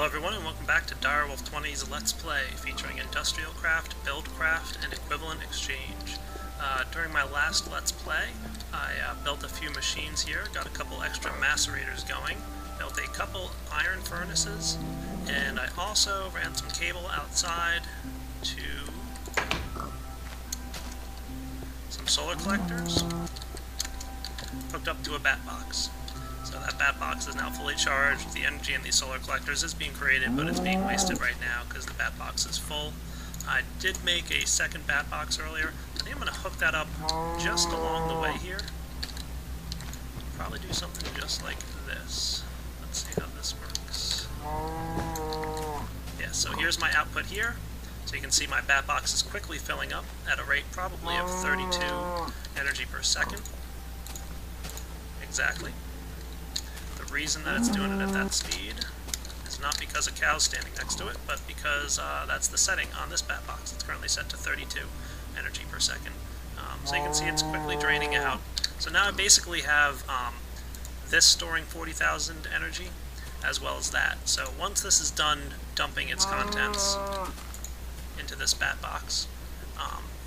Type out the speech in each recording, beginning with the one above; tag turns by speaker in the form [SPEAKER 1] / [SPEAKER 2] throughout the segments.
[SPEAKER 1] everyone, and welcome back to Direwolf20's Let's Play, featuring Industrial Craft, BuildCraft, and Equivalent Exchange. During my last Let's Play, I built a few machines here, got a couple extra macerators going, built a couple iron furnaces, and I also ran some cable outside to some solar collectors, hooked up to a bat box. So that bat box is now fully charged. The energy in these solar collectors is being created, but it's being wasted right now because the bat box is full. I did make a second bat box earlier. I think I'm going to hook that up just along the way here. Probably do something just like this. Let's see how this works. Yeah, so here's my output here. So you can see my bat box is quickly filling up at a rate probably of 32 energy per second. Exactly. The reason that it's doing it at that speed is not because a cow's standing next to it, but because that's the setting on this bat box. It's currently set to 32 energy per second. So you can see it's quickly draining out. So now I basically have this storing 40,000 energy, as well as that. So once this is done dumping its contents into this bat box,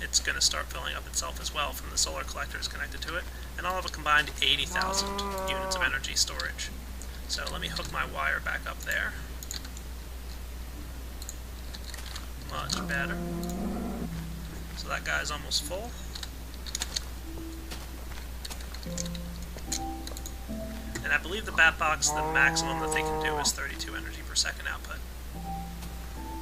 [SPEAKER 1] it's going to start filling up itself as well from the solar collectors connected to it, and I'll have a combined 80,000 units of energy storage. So let me hook my wire back up there. Much better. So that guy's almost full. And I believe the bat box, the maximum that they can do is 32 energy per second output.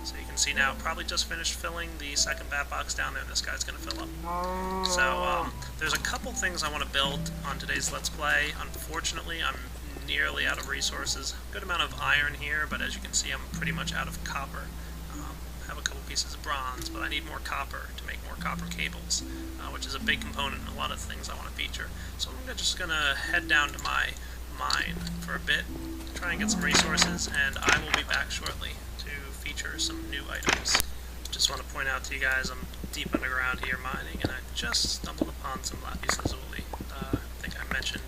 [SPEAKER 1] So you can see now, probably just finished filling the second bat box down there, and this guy's going to fill up. So there's a couple things I want to build on today's Let's Play. Unfortunately, I'm nearly out of resources. Good amount of iron here, but as you can see, I'm pretty much out of copper. I have a couple pieces of bronze, but I need more copper to make more copper cables, which is a big component in a lot of things I want to feature. So I'm just going to head down to my mine for a bit, try and get some resources, and I will be back shortly to feature some new items. Just want to point out to you guys, I'm deep underground here mining, and I just stumbled upon some lapis lazuli. I think I mentioned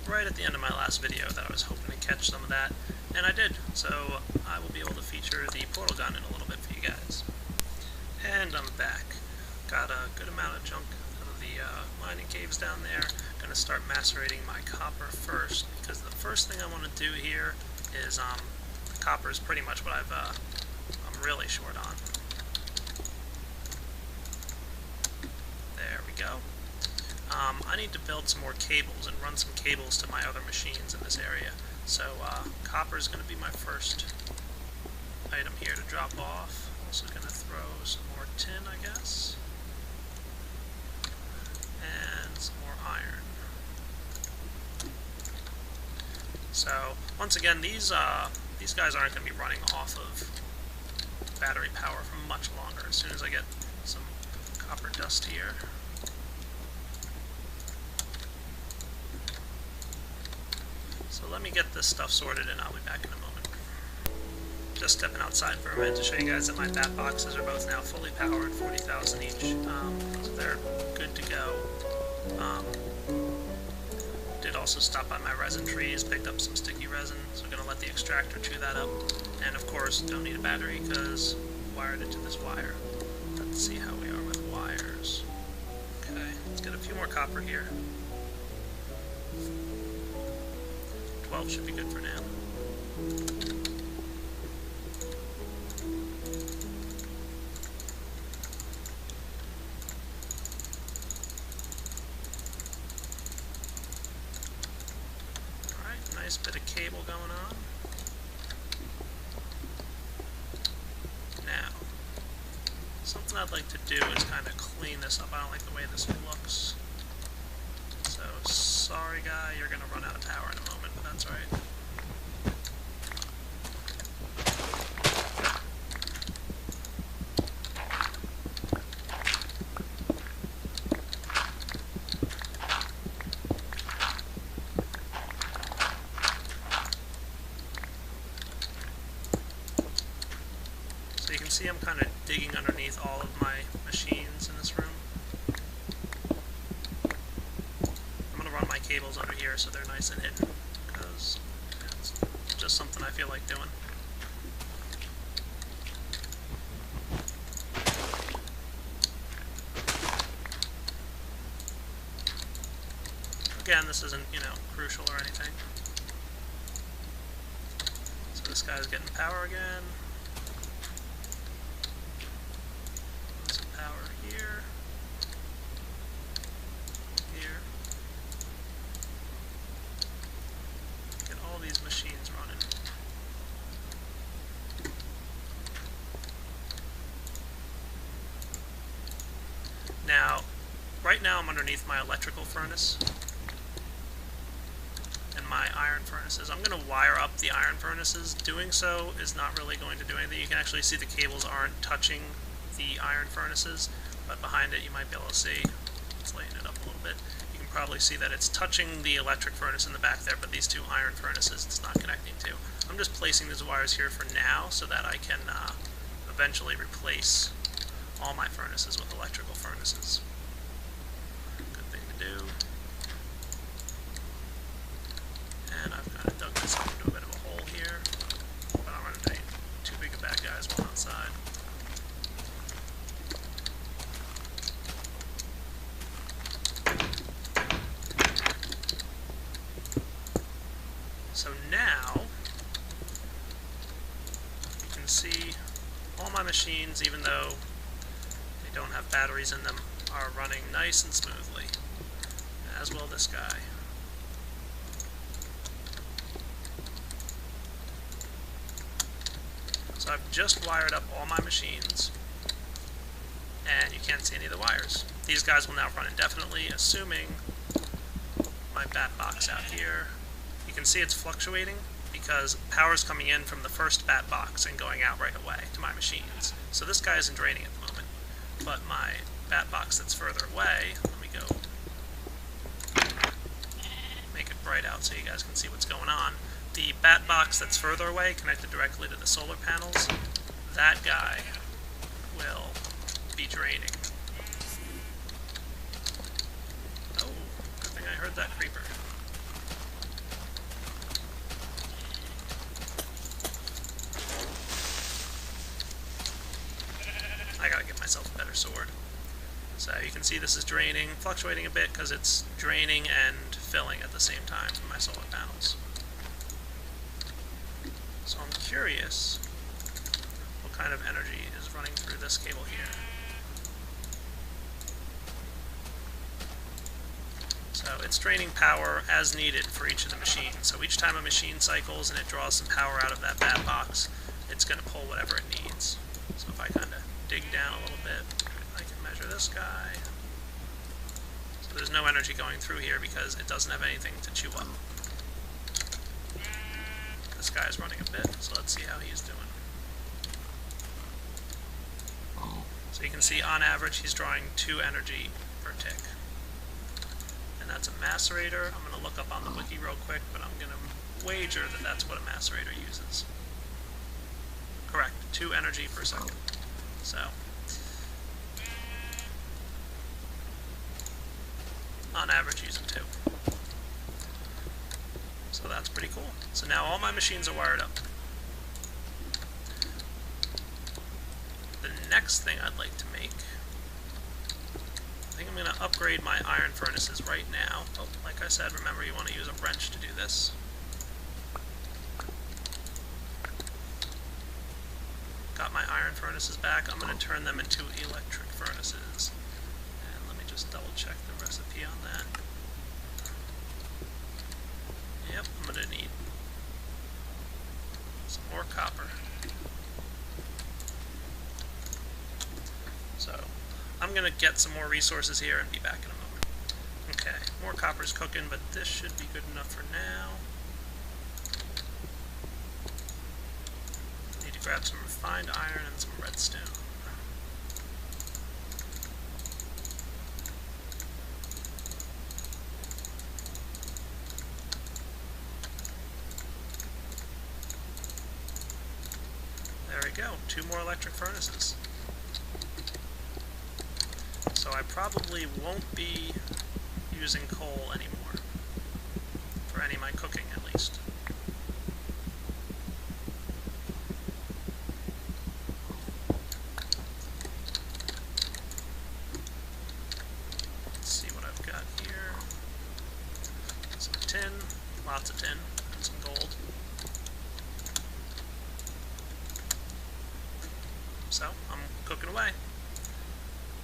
[SPEAKER 1] right at the end of my last video that I was hoping to catch some of that, and I did. So I will be able to feature the portal gun in a little bit for you guys. And I'm back. Got a good amount of junk out of the mining caves down there. Going to start macerating my copper first, because the first thing I want to do here is copper is pretty much what I'm really short on. There we go. I need to build some more cables and run some cables to my other machines in this area. So copper is going to be my first item here to drop off. Also going to throw some more tin, I guess, and some more iron. So once again, these guys aren't going to be running off of battery power for much longer. As soon as I get some copper dust here. So let me get this stuff sorted and I'll be back in a moment. Just stepping outside for a minute to show you guys that my bat boxes are both now fully powered, 40,000 each. So they're good to go. Did also stop by my resin trees, picked up some sticky resin, so I'm going to let the extractor chew that up. And of course, don't need a battery because wired it to this wire. Let's see how we are with wires. Okay, let's get a few more copper here. 12 should be good for now. Alright, nice bit of cable going on. Now, something I'd like to do is kind of clean this up. I don't like the way this looks. So, sorry guy, you're going to run out of power in a moment, but that's alright. So you can see I'm kind of digging underneath all of my machines in this room. Cables under here so they're nice and hidden, because it's just something I feel like doing. Again, this isn't, you know, crucial or anything. So this guy's getting power again. Some power here. Here. Get all these machines running. Now, right now I'm underneath my electrical furnace and my iron furnaces. I'm going to wire up the iron furnaces. Doing so is not really going to do anything. You can actually see the cables aren't touching the iron furnaces, but behind it you might be able to see, let's lighten it up a little bit, you can probably see that it's touching the electric furnace in the back there, but these two iron furnaces it's not connecting to. I'm just placing these wires here for now so that I can eventually replace all my furnaces with electrical furnaces. Good thing to do. And I've kind of dug myself into a bit of a hole here, but I don't run into too big of bad guys while outside. So now you can see all my machines, even though they don't have batteries in them, are running nice and smoothly, as will this guy. So I've just wired up all my machines, and you can't see any of the wires. These guys will now run indefinitely, assuming my bat box out here. You can see it's fluctuating because power's coming in from the first bat box and going out right away to my machines. So this guy isn't draining at the moment, but my bat box that's further away, let me go make it bright out so you guys can see what's going on. The bat box that's further away, connected directly to the solar panels, that guy will be draining. Oh, good thing I heard that creeper. I gotta get myself a better sword. So you can see this is draining, fluctuating a bit because it's draining and filling at the same time from my solar panels. So I'm curious what kind of energy is running through this cable here. So it's draining power as needed for each of the machines. So each time a machine cycles and it draws some power out of that bat box, it's going to pull whatever it needs. So if I kind of dig down a little bit, I can measure this guy. So there's no energy going through here because it doesn't have anything to chew up. This guy's running a bit, so let's see how he's doing. So you can see on average he's drawing 2 energy per tick. And that's a macerator. I'm going to look up on the wiki real quick, but I'm going to wager that that's what a macerator uses. Correct, 2 energy per second. So, on average using 2. So that's pretty cool. So now all my machines are wired up. The next thing I'd like to make, I think I'm going to upgrade my iron furnaces right now. Oh, like I said, remember you want to use a wrench to do this. Got my iron furnaces back. I'm going to turn them into electric furnaces. And let me just double check the recipe on that. Yep, I'm going to need some more copper. So, I'm going to get some more resources here and be back in a moment. Okay, more copper's cooking, but this should be good enough for now. Need to grab some refined iron and some redstone. There we go, 2 more electric furnaces. So I probably won't be using coal anymore, for any of my cooking at least. Let's see what I've got here. So, I'm cooking away.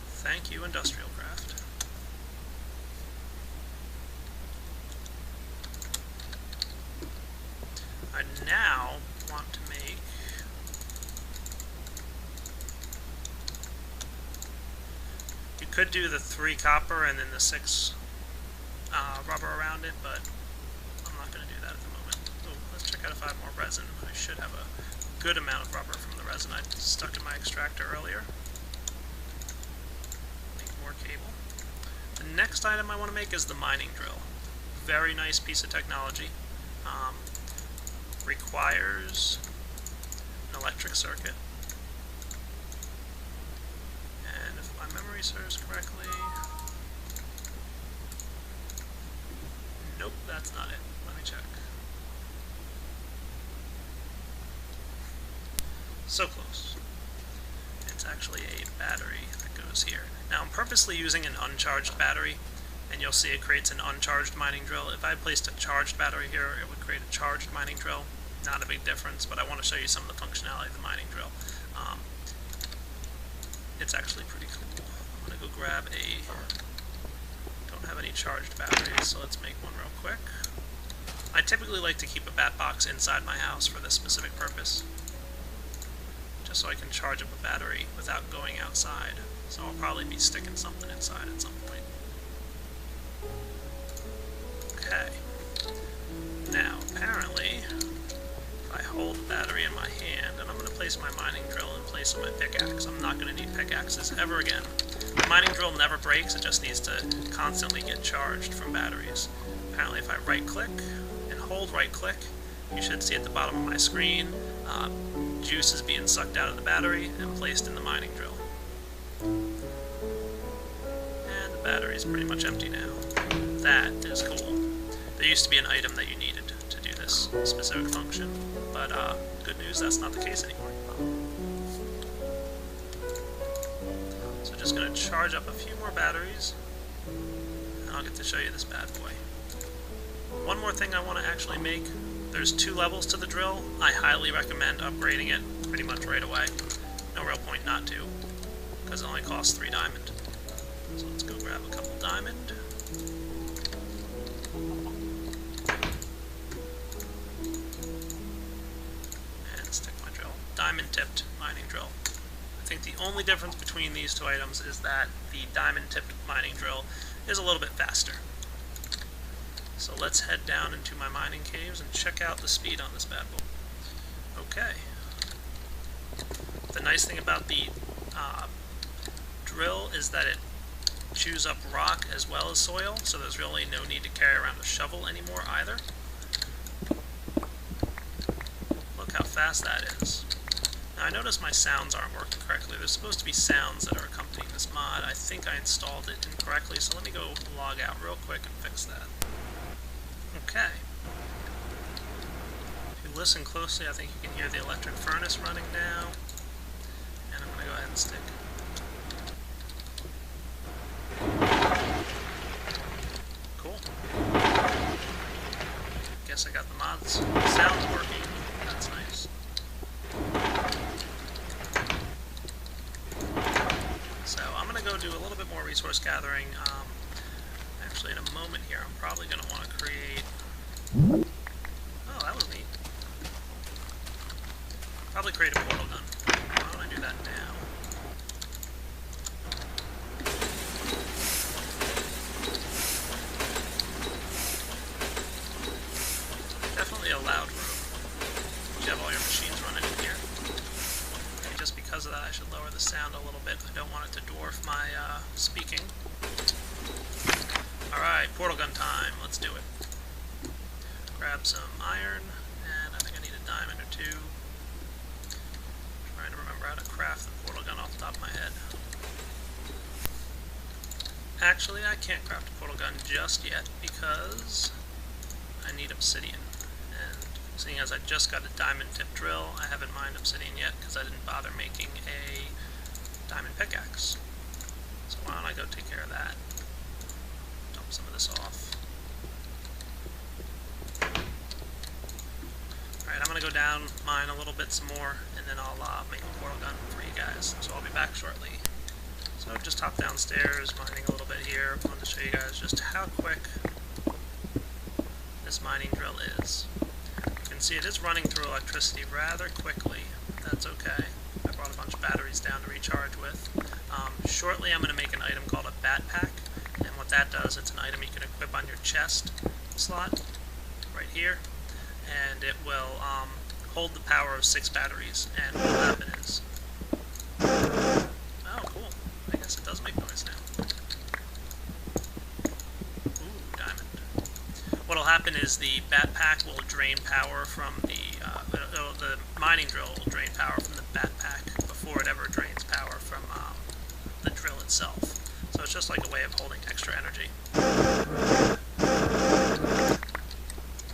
[SPEAKER 1] Thank you, Industrial Craft. I now want to make you could do the 3 copper and then the 6 rubber around it, but I'm not going to do that at the moment. Oh, let's check out if I have more resin. I should have a good amount of rubber from the resin I stuck in my extractor earlier. Make more cable. The next item I want to make is the mining drill. Very nice piece of technology. Requires an electric circuit. And if my memory serves correctly... Nope, that's not it. Let me check. So close. It's actually a battery that goes here. Now I'm purposely using an uncharged battery, and you'll see it creates an uncharged mining drill. If I placed a charged battery here, it would create a charged mining drill. Not a big difference, but I want to show you some of the functionality of the mining drill. It's actually pretty cool. I'm going to go grab a... Don't have any charged batteries, so let's make one real quick. I typically like to keep a bat box inside my house for this specific purpose, just so I can charge up a battery without going outside. So I'll probably be sticking something inside at some point. Okay. Now, apparently, if I hold the battery in my hand, and I'm going to place my mining drill in place of my pickaxe. I'm not going to need pickaxes ever again. The mining drill never breaks, it just needs to constantly get charged from batteries. Apparently, if I right-click and hold right-click, you should see at the bottom of my screen, juice is being sucked out of the battery and placed in the mining drill. And the battery is pretty much empty now. That is cool. There used to be an item that you needed to do this specific function, but good news, that's not the case anymore. So just going to charge up a few more batteries, and I'll get to show you this bad boy. One more thing I want to actually make. There's 2 levels to the drill. I highly recommend upgrading it pretty much right away. No real point not to, because it only costs 3 diamond. So let's go grab a couple diamond. And stick my drill. Diamond tipped mining drill. I think the only difference between these 2 items is that the diamond tipped mining drill is a little bit faster. So let's head down into my mining caves and check out the speed on this bad boy. Okay. The nice thing about the drill is that it chews up rock as well as soil, so there's really no need to carry around a shovel anymore either. Look how fast that is. Now I notice my sounds aren't working correctly. There's supposed to be sounds that are accompanying this mod. I think I installed it incorrectly, so let me go log out real quick and fix that. Okay. If you listen closely, I think you can hear the electric furnace running now. And I'm going to go ahead and stick. Cool. Guess I got the mods. Sounds working. That's nice. So I'm going to go do a little bit more resource gathering. Actually, in a moment here, I'm probably going to want to create... Oh, that was neat. Probably create a portal gun. Why don't I do that now? Definitely a loud room. You have all your machines running in here. Maybe just because of that, I should lower the sound a little bit. I don't want it to dwarf my speaking. Alright, portal gun time. Let's do it. Grab some iron, and I think I need a diamond or 2. Trying to remember how to craft the portal gun off the top of my head. Actually, I can't craft a portal gun just yet because I need obsidian. And seeing as I just got a diamond tip drill, I haven't mined obsidian yet because I didn't bother making a diamond pickaxe. So why don't I go take care of that? Some of this off. Alright, I'm going to go down, mine a little bit some more, and then I'll make a portal gun for you guys. So I'll be back shortly. So just hop downstairs, mining a little bit here. I wanted to show you guys just how quick this mining drill is. You can see it is running through electricity rather quickly. That's okay. I brought a bunch of batteries down to recharge with. Shortly I'm going to make an item called a bat pack, and what that does, it's an item you can equip on your chest slot right here, and it will hold the power of 6 batteries. And what will happen is, oh cool, I guess it does make noise now. Ooh, diamond. What will happen is the bat pack will drain power from the mining drill will drain power from the bat pack before it ever drains power from the drill itself. So it's just like a way of holding extra energy.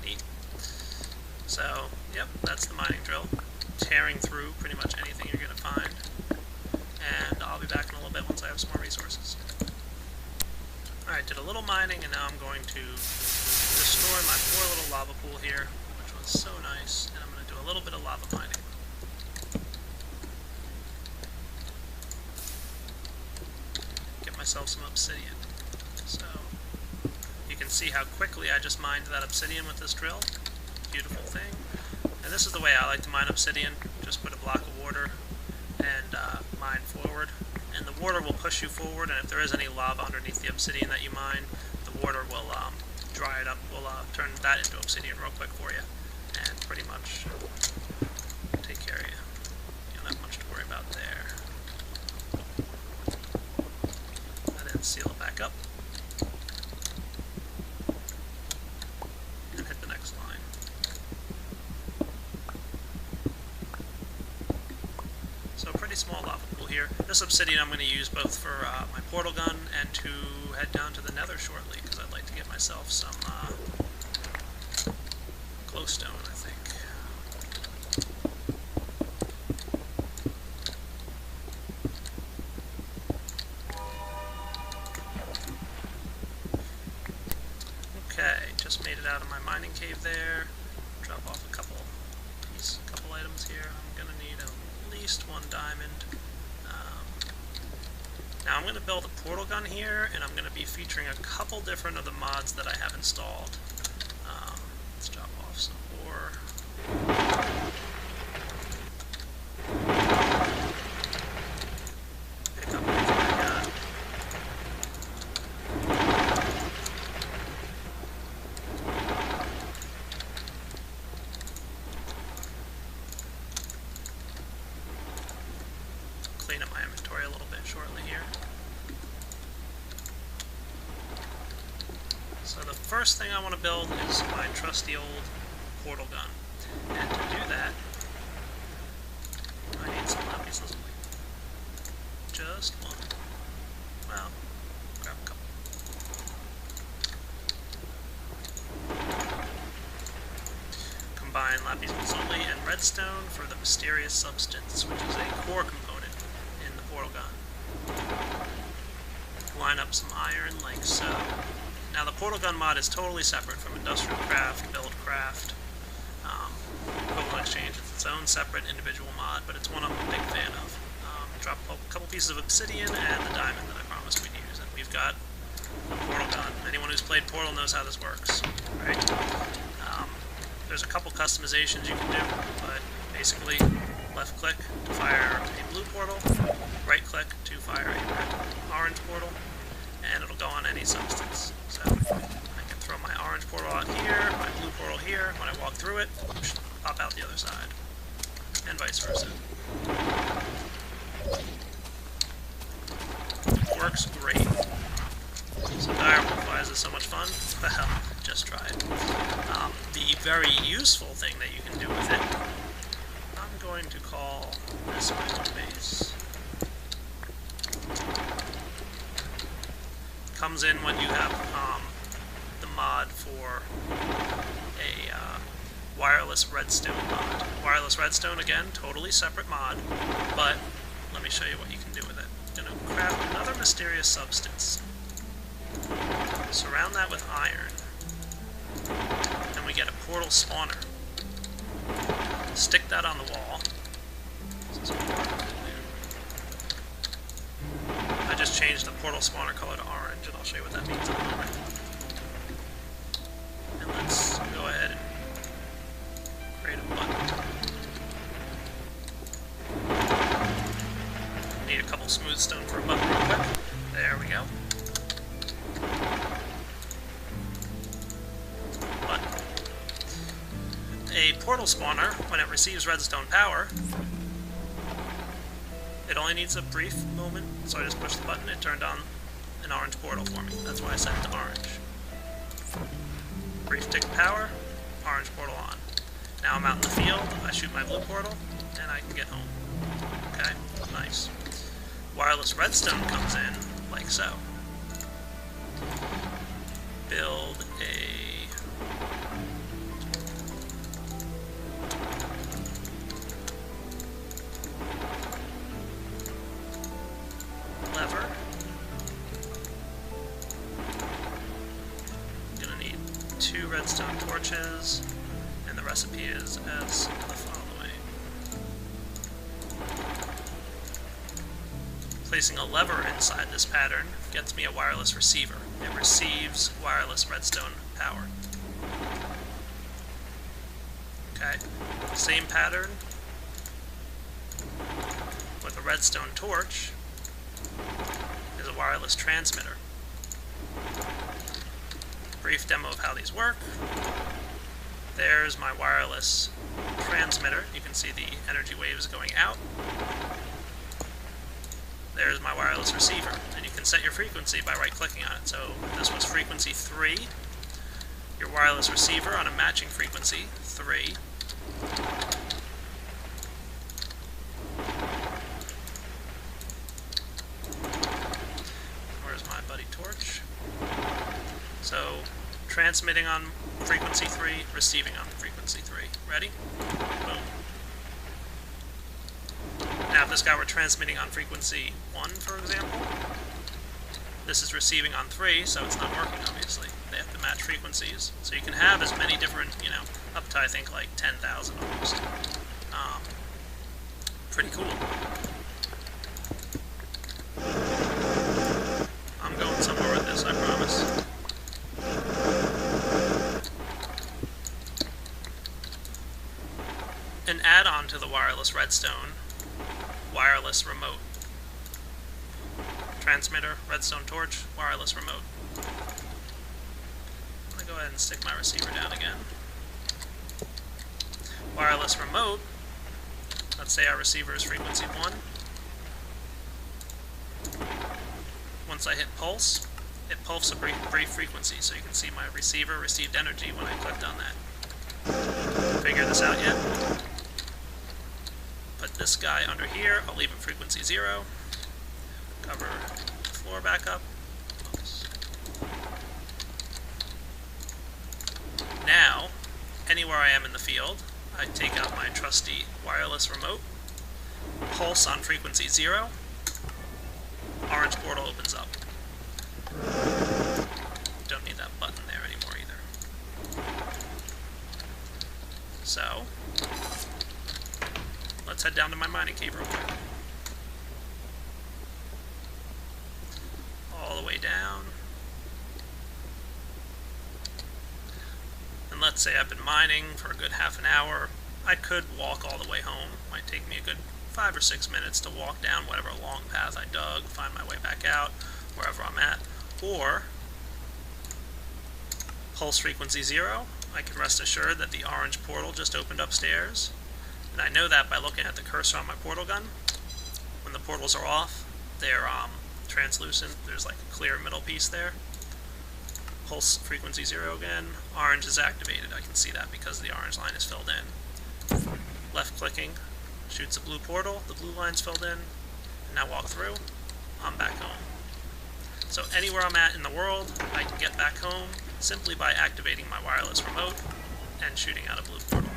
[SPEAKER 1] Neat. So, yep, that's the mining drill. Tearing through pretty much anything you're going to find. And I'll be back in a little bit once I have some more resources. Alright, did a little mining, and now I'm going to destroy my poor little lava pool here, which was so nice, and I'm going to do a little bit of lava mining. Myself some obsidian. So you can see how quickly I just mined that obsidian with this drill. Beautiful thing. And this is the way I like to mine obsidian. Just put a block of water and mine forward, and the water will push you forward, and if there is any lava underneath the obsidian that you mine, the water will dry it up. We'll turn that into obsidian real quick for you, and pretty much take care of you. You don't have much to worry about there. Seal it back up, and hit the next line. So pretty small lava pool here. This obsidian I'm going to use both for my portal gun and to head down to the nether shortly, because I'd like to get myself some glowstone, I think. Okay, just made it out of my mining cave there. Drop off a couple items here. I'm gonna need at least 1 diamond. Now I'm gonna build a portal gun here, and I'm gonna be featuring a couple different of the mods that I have installed. Let's drop off some ore. Pick up everything I got. Clean up my inventory a little bit shortly here. So the first thing I want to build is my trusty old portal gun. And to do that, I need some lapis lazuli. Just 1. Well, grab a couple. Combine lapis lazuli and redstone for the mysterious substance, which is a core component in the portal gun. Line up some iron like so. Now the portal gun mod is totally separate from industrial craft, BuildCraft, Equivalent Exchange. It's its own separate individual mod, but it's one I'm a big fan of. Drop a couple pieces of obsidian and the diamond that I promised we'd use, and we've got a portal gun. Anyone who's played Portal knows how this works, right? There's a couple customizations you can do, but basically left click to fire a blue portal, right click to fire a red orange portal, and it'll go on any substance. So I can throw my orange portal out here, my blue portal here. When I walk through it, pop out the other side, and vice versa. Works great. So Direwolf, why is this so much fun? Well, just try it. The very useful thing that you can do with it, I'm going to call this my home base. Comes in when you have the mod for a wireless redstone mod. Wireless redstone, again, totally separate mod, but let me show you what you can do with it. I'm going to craft another mysterious substance. Surround that with iron, and we get a portal spawner. stick that on the wall. I just changed the portal spawner color to orange, and I'll show you what that means in a moment. And let's go ahead and create a button. Need a couple smooth stone for a button real quick. There we go. Button. A portal spawner, when it receives redstone power, it only needs a brief moment, so I just pushed the button, it turned on an orange portal for me. That's why I set it to orange. Brief tick of power, orange portal on. Now I'm out in the field, I shoot my blue portal, and I can get home. Okay, nice. Wireless redstone comes in, like so. Build a lever. I'm gonna need 2 redstone torches, and the recipe is as the following. Placing a lever inside this pattern gets me a wireless receiver. It receives wireless redstone power. Okay, same pattern with a redstone torch is a wireless transmitter. Brief demo of how these work. There's my wireless transmitter. You can see the energy waves going out. There's my wireless receiver, and you can set your frequency by right-clicking on it. So this was frequency 3. Your wireless receiver on a matching frequency, 3. Where's my buddy torch? So transmitting on frequency 3, receiving on frequency 3. Ready? Boom. Now if this guy were transmitting on frequency 1, for example, this is receiving on 3, so it's not working, obviously. They have to match frequencies. So you can have as many different, up to, I think, like 10,000 almost. Pretty cool. I'm going somewhere with this, I promise. An add-on to the wireless redstone, wireless remote. Transmitter, redstone torch, wireless remote. I'm going to go ahead and stick my receiver down again. Wireless remote, let's say our receiver is frequency 1. Once I hit pulse, it pulses a brief frequency, so you can see my receiver received energy when I clicked on that. Figure this out yet? Put this guy under here, I'll leave it frequency 0. Cover the floor back up. Oops. Now, anywhere I am in the field, I take out my trusty wireless remote, pulse on frequency 0, orange portal opens up. Don't need that button there anymore either. So, let's head down to my mining cave real quick. All the way down. And let's say I've been mining for a good half an hour. I could walk all the way home. Might take me a good 5 or 6 minutes to walk down whatever long path I dug, find my way back out, wherever I'm at. Or, pulse frequency 0. I can rest assured that the orange portal just opened upstairs. And I know that by looking at the cursor on my portal gun. When the portals are off, they're translucent. There's like a clear middle piece there. Pulse frequency 0 again. Orange is activated. I can see that because the orange line is filled in. Left clicking shoots a blue portal. The blue line's filled in. And now walk through. I'm back home. So anywhere I'm at in the world, I can get back home simply by activating my wireless remote and shooting out a blue portal.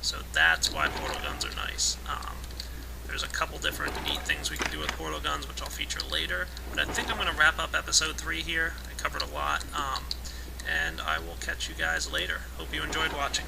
[SPEAKER 1] So that's why portal guns are nice. There's a couple different neat things we can do with portal guns, which I'll feature later. But I think I'm going to wrap up episode 3 here. I covered a lot, and I will catch catch you guys later. Hope you enjoyed watching.